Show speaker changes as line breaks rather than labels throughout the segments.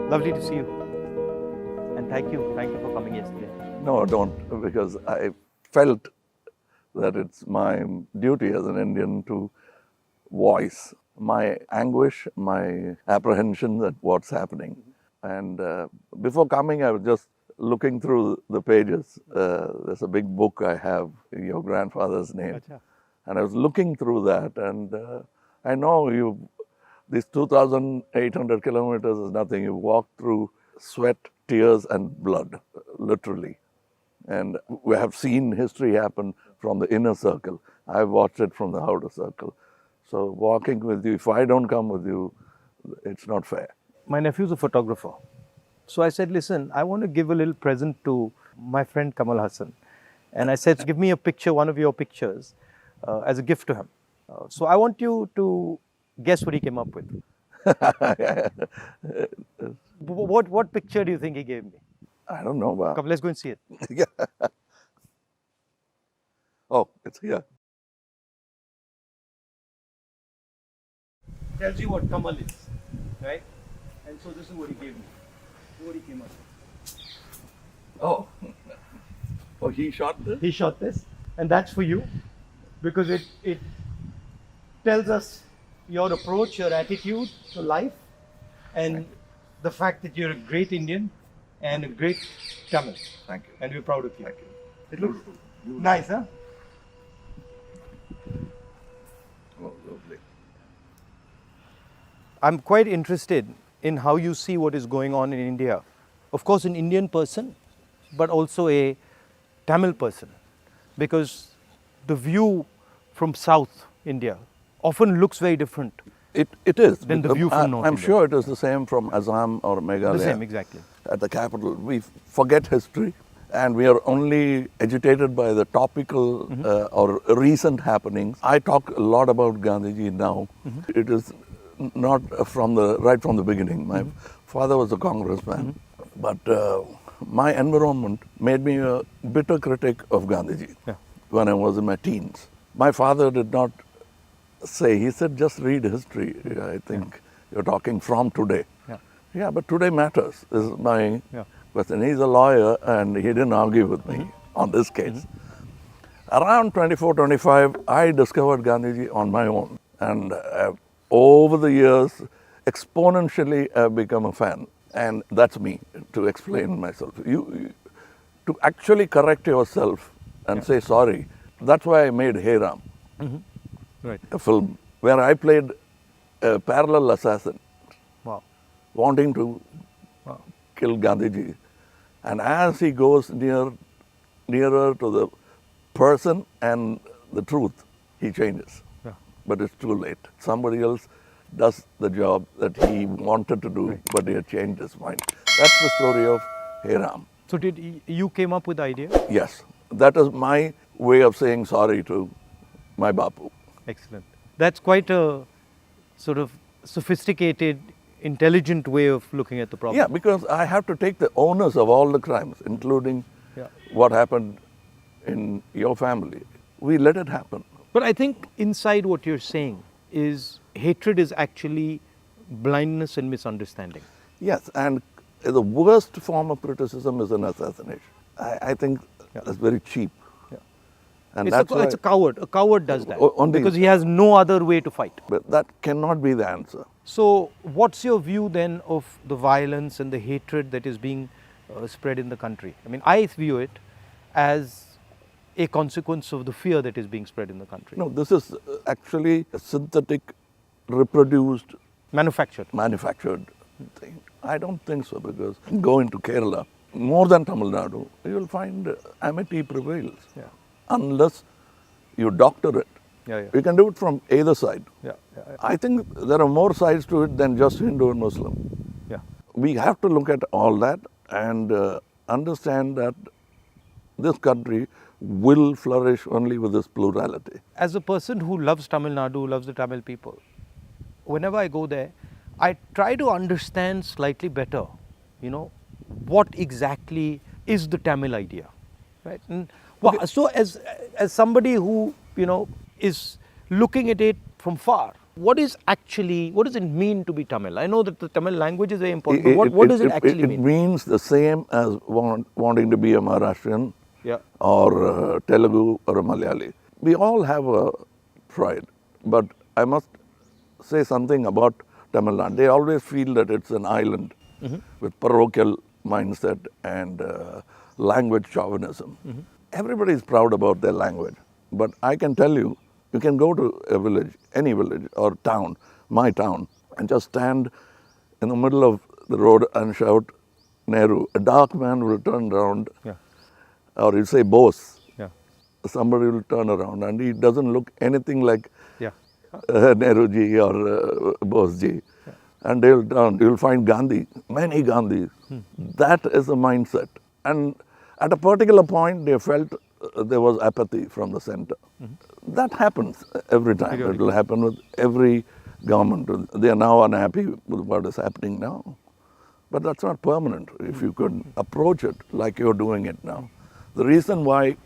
Lovely to see you. And thank you for coming yesterday.
No, don't, because I felt that it's my duty as an Indian to voice my anguish, my apprehension at what's happening. And before coming, I was just looking through the pages. There's a big book I have in your grandfather's name.
Acha.
And I was looking through that, and I know these 2,800 kilometers is nothing. You walk through sweat, tears, and blood, literally. And we have seen history happen from the inner circle. I've watched it from the outer circle. So walking with you, if I don't come with you, it's not fair.
My nephew's a photographer. So I said, listen, I want to give a little present to my friend Kamal Hasan. And I said, give me a picture, one of your pictures, as a gift to him. So I want you to guess what he came up with. What picture do you think he gave me?
I don't know. But
Come, let's go and see it.
yeah. Oh, it's here.
Tells you what Kamal is, right? And so this is what he gave me. What he came up with.
Oh. Oh, he shot this?
He shot this, and that's for you, because it tells us your approach, your attitude to life, and the fact that you're a great Indian and a great Tamil.
Thank you.
And we're proud of you.
Thank you.
It looks nice, huh?
Oh, lovely.
I'm quite interested in how you see what is going on in India. Of course, an Indian person, but also a Tamil person, because the view from South India often looks very different.
It is.
Than the view from North
I'm
India.
sure it is the same from Assam or Meghalaya.
The same, exactly.
At the capital. We forget history, and we are only agitated by the topical or recent happenings. I talk a lot about Gandhiji now. It is not right from the beginning. My father was a congressman, but my environment made me a bitter critic of Gandhiji when I was in my teens. My father did not say, he said, just read history. I think you're talking from today. Yeah, but today matters, is my question. He's a lawyer, and he didn't argue with me on this case. Around 24, 25, I discovered Gandhiji on my own. And over the years, exponentially, I've become a fan. And that's me, to explain myself. You to actually correct yourself and say sorry. That's why I made Hey Ram,
Right.
a film where I played a parallel assassin,
Wow.
wanting to kill Gandhiji. And as he goes nearer to the person and the truth, he changes.
Yeah.
But it's too late. Somebody else does the job that he wanted to do, but he had changed his mind. That's the story of Hey Ram.
So you came up with the idea?
Yes, that is my way of saying sorry to my Bapu.
Excellent. That's quite a sort of sophisticated, intelligent way of looking at the problem.
Yeah, because I have to take the onus of all the crimes, including what happened in your family. We let it happen.
But I think inside what you're saying is hatred is actually blindness and misunderstanding.
Yes, and the worst form of criticism is an assassination. I think that's very cheap. And
It's a coward. A coward does that
Only-
because he has no other way to fight.
But that cannot be the answer.
So what's your view then of the violence and the hatred that is being spread in the country? I mean, I view it as a consequence of the fear that is being spread in the country.
No, this is actually a synthetic, reproduced,
Manufactured
thing. I don't think so, because go into Kerala, more than Tamil Nadu, you will find amity prevails. Unless you doctor it. You can do it from either side. I think there are more sides to it than just Hindu and Muslim. We have to look at all that and understand that this country will flourish only with this plurality.
As a person who loves Tamil Nadu, loves the Tamil people, whenever I go there, I try to understand slightly better, what exactly is the Tamil idea, right? And so as somebody who, is looking at it from far, What does it mean to be Tamil? I know that the Tamil language is very important, but what does it actually mean?
It means the same as wanting to be a Maharashtrian
Yeah.
or Telugu or a Malayali. We all have a pride, but I must say something about Tamil Nadu. They always feel that it's an island with parochial mindset and language chauvinism. Everybody is proud about their language, but I can tell you, you can go to a village, any village or town, my town, and just stand in the middle of the road and shout Nehru. A dark man will turn around, or you say Bose.
Yeah.
Somebody will turn around and he doesn't look anything like
Yeah.
Nehru ji or Bose ji. And they'll turn, you'll find Gandhi, many Gandhis. That is a mindset. And at a particular point, they felt there was apathy from the center. That happens every time. It will happen with every government. They are now unhappy with what is happening now. But that's not permanent if you could approach it like you're doing it now. The reason why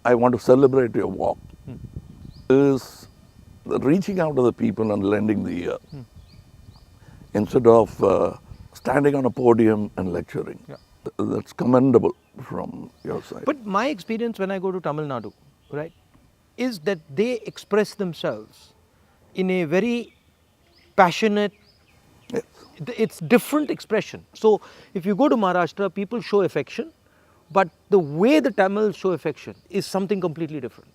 I want to celebrate your walk is reaching out to the people and lending the ear instead of standing on a podium and lecturing. That's commendable from your side.
But my experience when I go to Tamil Nadu, right, is that they express themselves in a very passionate,
Yes.
it's different expression. So if you go to Maharashtra, people show affection, but the way the Tamils show affection is something completely different.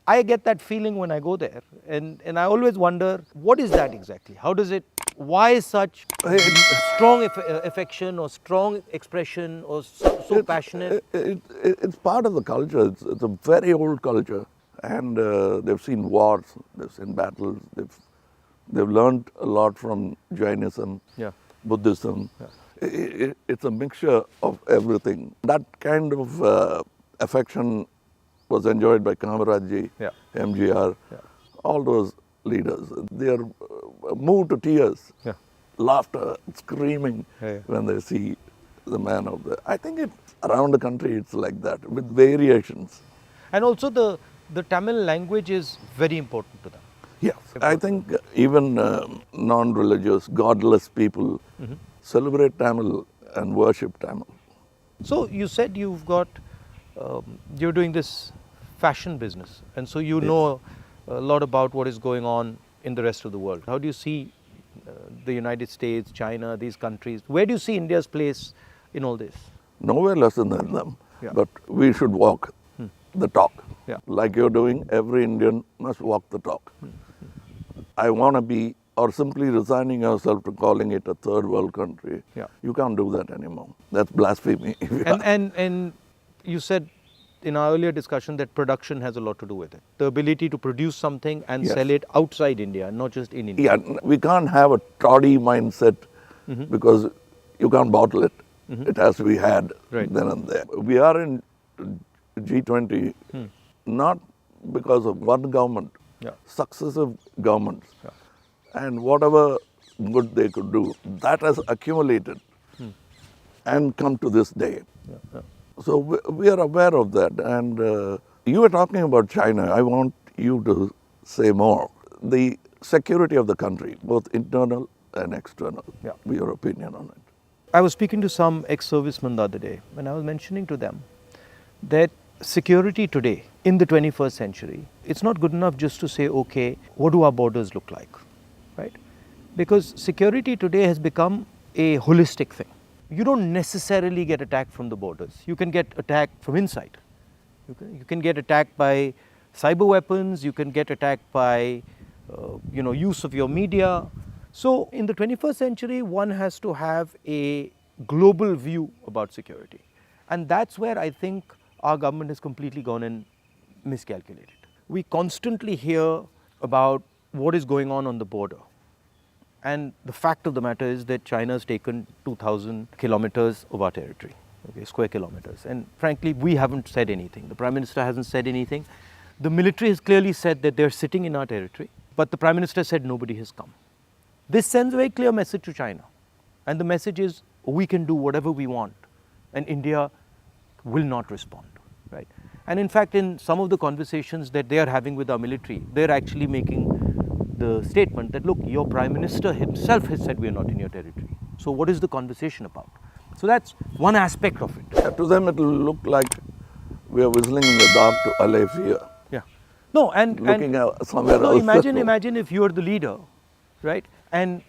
I get that feeling when I go there, and I always wonder, what is that exactly? How does it, why such strong affection or strong expression or so passionate?
It's part of the culture. It's a very old culture. And they've seen wars, they've seen battles, they've learned a lot from Jainism, Buddhism. It's a mixture of everything. That kind of affection was enjoyed by Kamaraj, MGR, all those leaders. They are moved to tears, laughter, screaming when they see the man of the... I think around the country it's like that, with variations.
And also the Tamil language is very important to them.
Yes, I think even non-religious, godless people celebrate Tamil and worship Tamil.
So you said you've got, you're doing this fashion business, and so you know a lot about what is going on in the rest of the world. How do you see the United States, China, these countries? Where do you see India's place in all this?
Nowhere less than them, but we should walk the talk. Like you're doing, every Indian must walk the talk. I want to be, or simply resigning yourself to calling it a third world country. You can't do that anymore. That's blasphemy.
And you said in our earlier discussion that production has a lot to do with it. The ability to produce something and sell it outside India, not just in India.
Yeah, we can't have a toddy mindset because you can't bottle it. It has to be had then and there. We are in G20 not because of one government, successive governments. And whatever good they could do, that has accumulated and come to this day. So we are aware of that. And you were talking about China. I want you to say more. The security of the country, both internal and external. Your opinion on it.
I was speaking to some ex-servicemen the other day, and I was mentioning to them that security today in the 21st century, it's not good enough just to say, okay, what do our borders look like, right? Because security today has become a holistic thing. You don't necessarily get attacked from the borders. You can get attacked from inside. You can get attacked by cyber weapons. You can get attacked by, use of your media. So in the 21st century, one has to have a global view about security. And that's where I think our government has completely gone and miscalculated. We constantly hear about what is going on the border. And the fact of the matter is that China has taken 2,000 kilometers of our territory, square kilometers. And frankly, we haven't said anything. The Prime Minister hasn't said anything. The military has clearly said that they're sitting in our territory, but the Prime Minister said nobody has come. This sends a very clear message to China. And the message is, we can do whatever we want, and India will not respond, right? And in fact, in some of the conversations that they are having with our military, they're actually making the statement that, look, your Prime Minister himself has said we are not in your territory. So what is the conversation about? So that's one aspect of it.
To them, it will look like we are whistling in the dark to allay fear.
Yeah. No, and
Looking at somewhere
no,
else.
imagine if you are the leader, right? And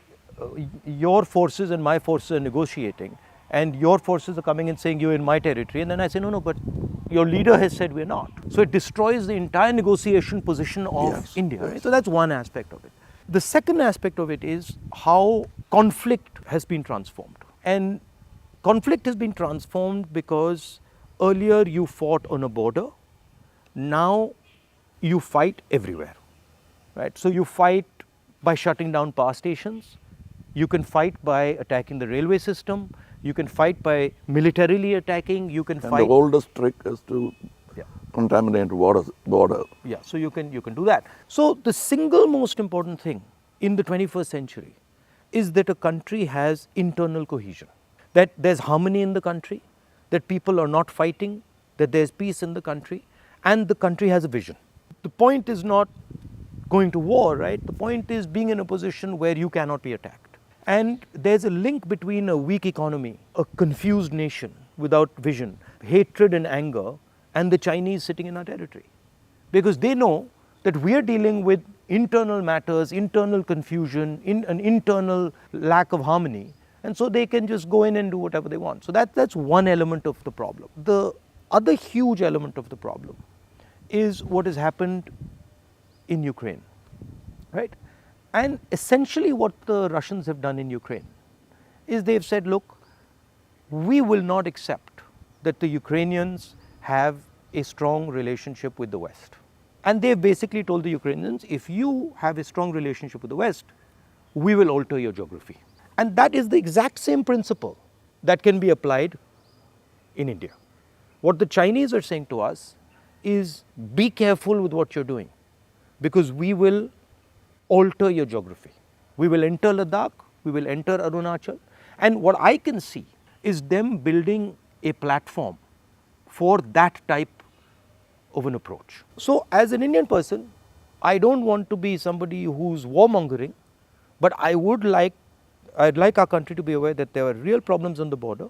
your forces and my forces are negotiating, and your forces are coming and saying you're in my territory, and then I say no, but your leader has said we're not. So it destroys the entire negotiation position of
Yes,
India.
yes.
Right? So that's one aspect of it. The second aspect of it is how conflict has been transformed. And conflict has been transformed because earlier you fought on a border, now you fight everywhere, right? So you fight by shutting down power stations, you can fight by attacking the railway system, you can fight by militarily attacking, you can
And
fight.
the oldest trick is to
Yeah.
contaminate border.
Yeah, so you can do that. So the single most important thing in the 21st century is that a country has internal cohesion, that there's harmony in the country, that people are not fighting, that there's peace in the country, and the country has a vision. The point is not going to war, right? The point is being in a position where you cannot be attacked. And there's a link between a weak economy, a confused nation without vision, hatred and anger, and the Chinese sitting in our territory. Because they know that we are dealing with internal matters, internal confusion, an internal lack of harmony, and so they can just go in and do whatever they want. So that's one element of the problem. The other huge element of the problem is what has happened in Ukraine, right? And essentially what the Russians have done in Ukraine is they've said, look, we will not accept that the Ukrainians have a strong relationship with the West. And they've basically told the Ukrainians, if you have a strong relationship with the West, we will alter your geography. And that is the exact same principle that can be applied in India. What the Chinese are saying to us is, be careful with what you're doing, because we will alter your geography. We will enter Ladakh, we will enter Arunachal, and what I can see is them building a platform for that type of an approach. So as an Indian person, I don't want to be somebody who's warmongering, but I'd like our country to be aware that there are real problems on the border,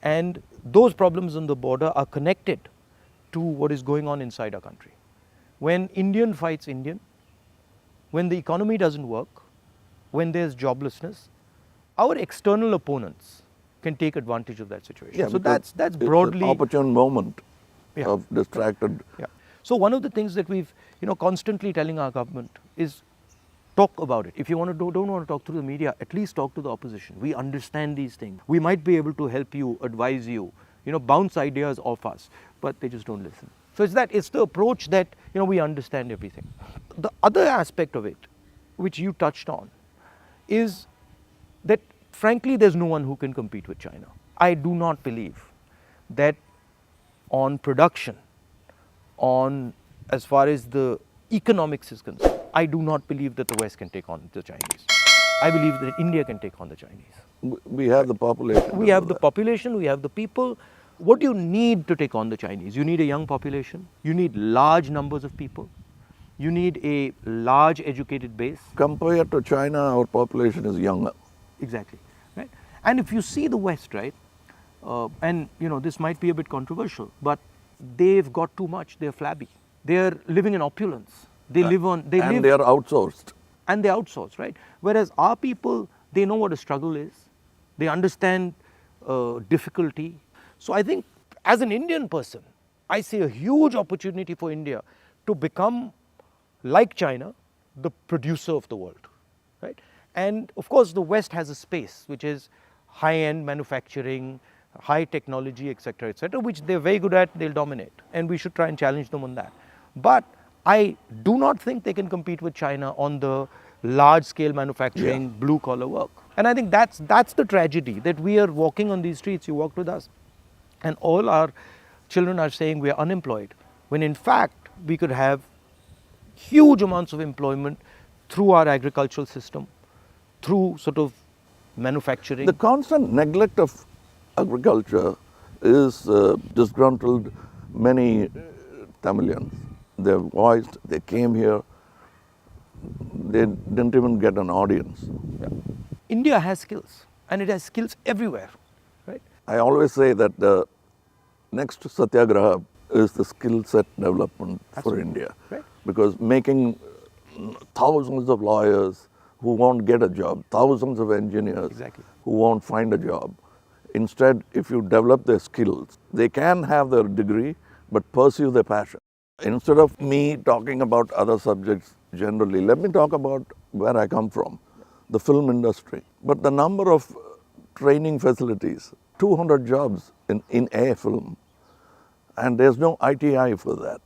and those problems on the border are connected to what is going on inside our country. When Indian fights Indian, when the economy doesn't work, when there's joblessness, our external opponents can take advantage of that situation.
Yeah,
so that's broadly
it's an opportune moment
Yeah.
of distracted.
Yeah. So one of the things that we've constantly telling our government is talk about it. If you don't want to talk through the media, at least talk to the opposition. We understand these things. We might be able to help you, advise you, bounce ideas off us, but they just don't listen. So it's the approach that we understand everything. The other aspect of it, which you touched on, is that frankly there's no one who can compete with China. I do not believe that on production, on as far as the economics is concerned, I do not believe that the West can take on the Chinese. I believe that India can take on the Chinese.
We have the population.
We have the population, we have the people. What do you need to take on the Chinese? You need a young population, you need large numbers of people, you need a large educated base.
Compared to China, our population is younger.
Exactly, right? And if you see the West, right, and this might be a bit controversial, but they've got too much. They're flabby. They're living in opulence. They are
outsourced.
And they outsource, right? Whereas our people, they know what a struggle is. They understand difficulty. So I think as an Indian person, I see a huge opportunity for India to become, like China, the producer of the world, right? And of course, the West has a space which is high-end manufacturing, high technology, etc., which they're very good at, they'll dominate. And we should try and challenge them on that. But I do not think they can compete with China on the large-scale manufacturing, blue-collar work. And I think that's the tragedy, that we are walking on these streets, you walked with us, and all our children are saying we are unemployed, when in fact we could have huge amounts of employment through our agricultural system, through sort of manufacturing.
The constant neglect of agriculture is disgruntled many Tamilians. They're voiced, they came here, they didn't even get an audience.
Yeah. India has skills, and it has skills everywhere, right?
I always say that the next Satyagraha is the skill set development for India.
Right.
Because making thousands of lawyers who won't get a job, thousands of engineers
Exactly.
who won't find a job. Instead, if you develop their skills, they can have their degree but pursue their passion. Instead of me talking about other subjects generally, let me talk about where I come from, the film industry. But the number of training facilities, 200 jobs in a film, and there's no ITI for that.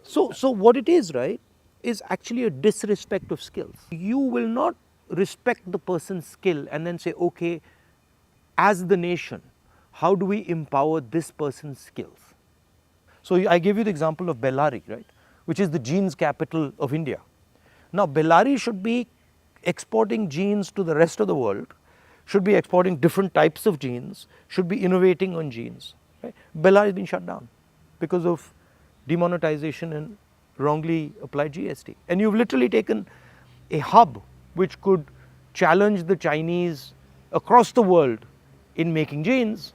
So what it is, right, is actually a disrespect of skills. You will not respect the person's skill and then say, okay, as the nation, how do we empower this person's skills? So I gave you the example of Bellary, right, which is the jeans capital of India. Now Bellary should be exporting jeans to the rest of the world, should be exporting different types of jeans, should be innovating on jeans. Right? Bellary has been shut down because of demonetization and wrongly applied GST. And you've literally taken a hub which could challenge the Chinese across the world in making jeans,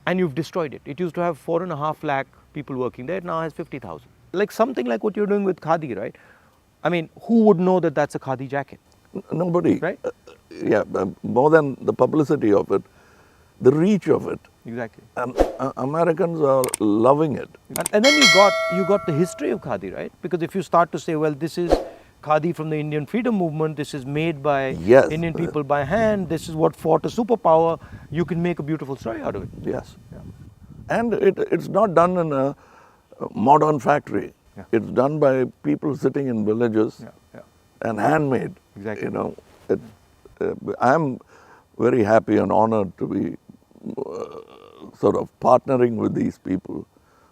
and you've destroyed it. It used to have 4.5 lakh people working there, it now has 50,000. Like something like what you're doing with Khadi, right? I mean, who would know that that's a Khadi jacket?
Nobody.
Right?
More than the publicity of it, the reach of it.
Exactly.
And Americans are loving it.
And then you got the history of Khadi, right? Because if you start to say, well, this is Khadi from the Indian freedom movement, this is made by Indian people by hand, this is what fought a superpower, you can make a beautiful story out of it.
Yes. Yeah. And it's not done in a modern factory.
Yeah.
It's done by people sitting in villages and handmade.
Exactly.
You know, I'm very happy and honored to be sort of partnering with these people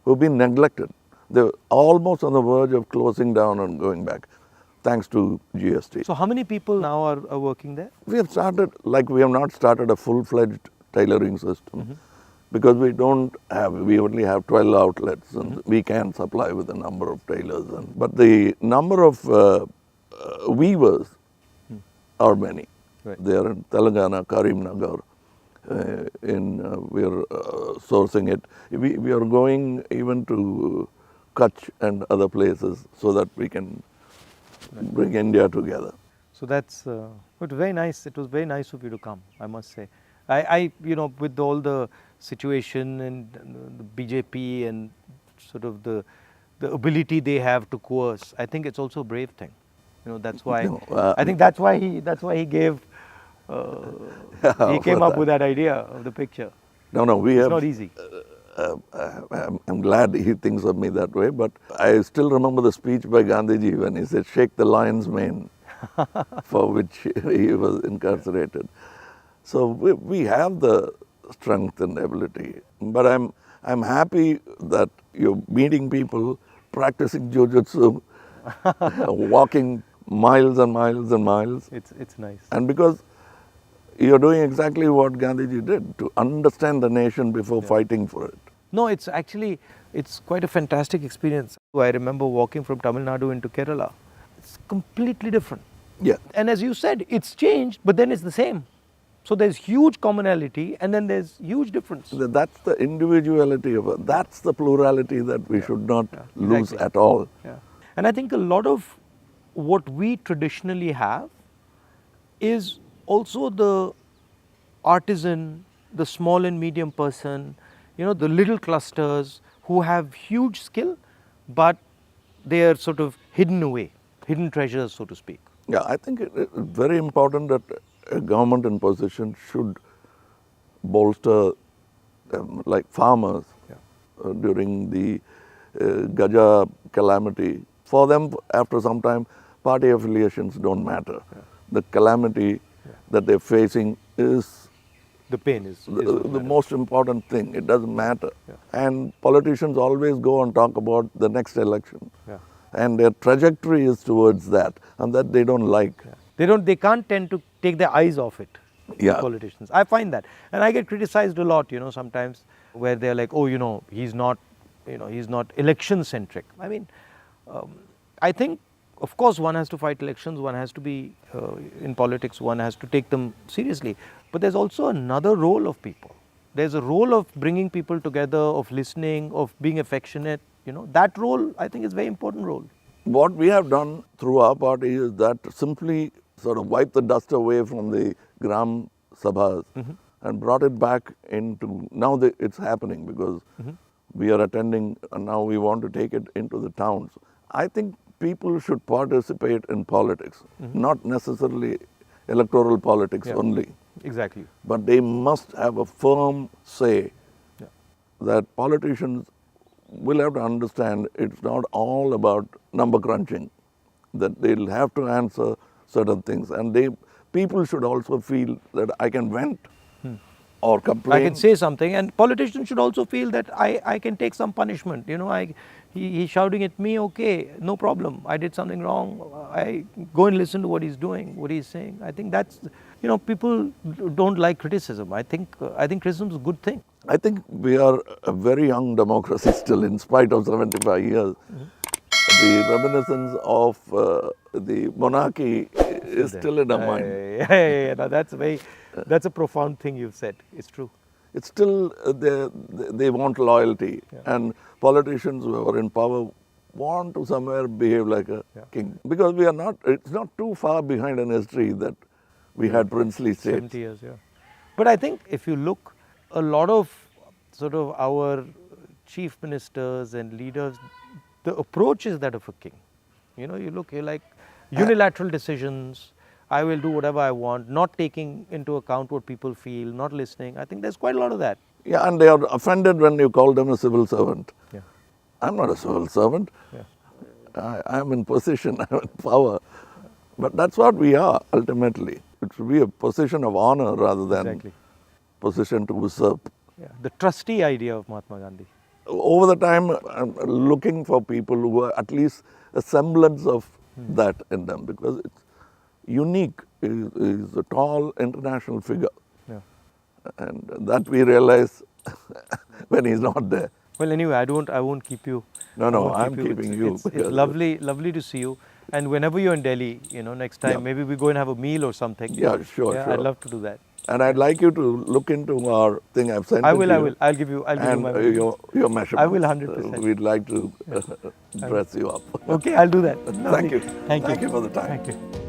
who've been neglected. They're almost on the verge of closing down and going back, thanks to GST.
So how many people now are working there?
We have started, like we have not started a full-fledged tailoring system because we only have 12 outlets and we can supply with a number of tailors. But the number of weavers are many.
Right.
They are in Telangana, Karimnagar. We are sourcing it. We are going even to Kutch and other places so that we can bring India together.
So that's it was very nice. It was very nice of you to come, I must say. I with all the situation and the BJP and sort of the ability they have to coerce, I think it's also a brave thing. That's why I think that's why he gave. He came up with that idea of the picture. It's not easy.
I'm glad he thinks of me that way, but I still remember the speech by Gandhiji when he said, "Shake the lion's mane," for which he was incarcerated. So we have the strength and ability. But I'm happy that you're meeting people, practicing jujitsu, walking miles and miles and miles.
It's nice.
And because you're doing exactly what Gandhiji did, to understand the nation before fighting for it.
No, it's quite a fantastic experience. I remember walking from Tamil Nadu into Kerala. It's completely different.
Yeah.
And as you said, it's changed, but then it's the same. So there's huge commonality and then there's huge difference.
That's the individuality of it. That's the plurality that we should not lose at all.
Yeah. And I think a lot of what we traditionally have is also the artisan, the small and medium person, the little clusters who have huge skill, but they are sort of hidden away, hidden treasures, so to speak.
Yeah, I think it's very important that a government in position should bolster like farmers during the Gaja calamity. For them, after some time, party affiliations don't matter. The calamity that they're facing is
the pain is
the most important thing. It doesn't matter. And politicians always go and talk about the next election. And their trajectory is towards that, and that they don't like.
They can't tend to take their eyes off it. Politicians. I find that. And I get criticized a lot, sometimes where they're like, oh, he's not election centric. I mean, I think of course, one has to fight elections, one has to be in politics, one has to take them seriously. But there's also another role of people. There's a role of bringing people together, of listening, of being affectionate. That role, I think, is a very important role.
What we have done through our party is that simply sort of wipe the dust away from the Gram Sabhas and brought it back into, now it's happening because we are attending and now we want to take it into the towns. I think people should participate in politics, not necessarily electoral politics only.
Exactly.
But they must have a firm say that politicians will have to understand it's not all about number crunching, that they'll have to answer certain things. And people should also feel that I can vent or complain.
I can say something, and politicians should also feel that I can take some punishment. He's shouting at me, okay, no problem. I did something wrong. I go and listen to what he's doing, what he's saying. I think that's, people don't like criticism. I think criticism is a good thing.
I think we are a very young democracy still, in spite of 75 years. The reminiscence of the monarchy is still in our mind.
Yeah. No, that's a profound thing you've said. It's true.
It's still, they want loyalty. And politicians who are in power want to somewhere behave like a king. Because it's not too far behind in history that we had princely states.
70 years, yeah. But I think if you look, a lot of sort of our chief ministers and leaders, the approach is that of a king. You look, you're like unilateral decisions. I will do whatever I want, not taking into account what people feel, not listening. I think there's quite a lot of that.
Yeah, and they are offended when you call them a civil servant.
Yeah.
I'm not a civil servant.
Yeah.
I'm in position, I'm in power. But that's what we are, ultimately. It should be a position of honor rather than position to usurp.
Yeah. The trustee idea of Mahatma Gandhi.
Over the time, I'm looking for people who are at least a semblance of that in them, because it's unique. Is a tall international figure.
Yeah.
And that we realize when he's not there.
Well, anyway, I won't keep you.
No, I'm keeping you.
It's lovely to see you. And whenever you're in Delhi, next time, maybe we go and have a meal or something.
Yeah, sure.
I'd love to do that.
And I'd like you to look into our thing I've sent.
I will. I'll give you
my your measurements.
I will 100%.
We'd like to dress you up.
Okay, I'll do that.
Thank you.
Thank you.
Thank you for the time.
Thank you.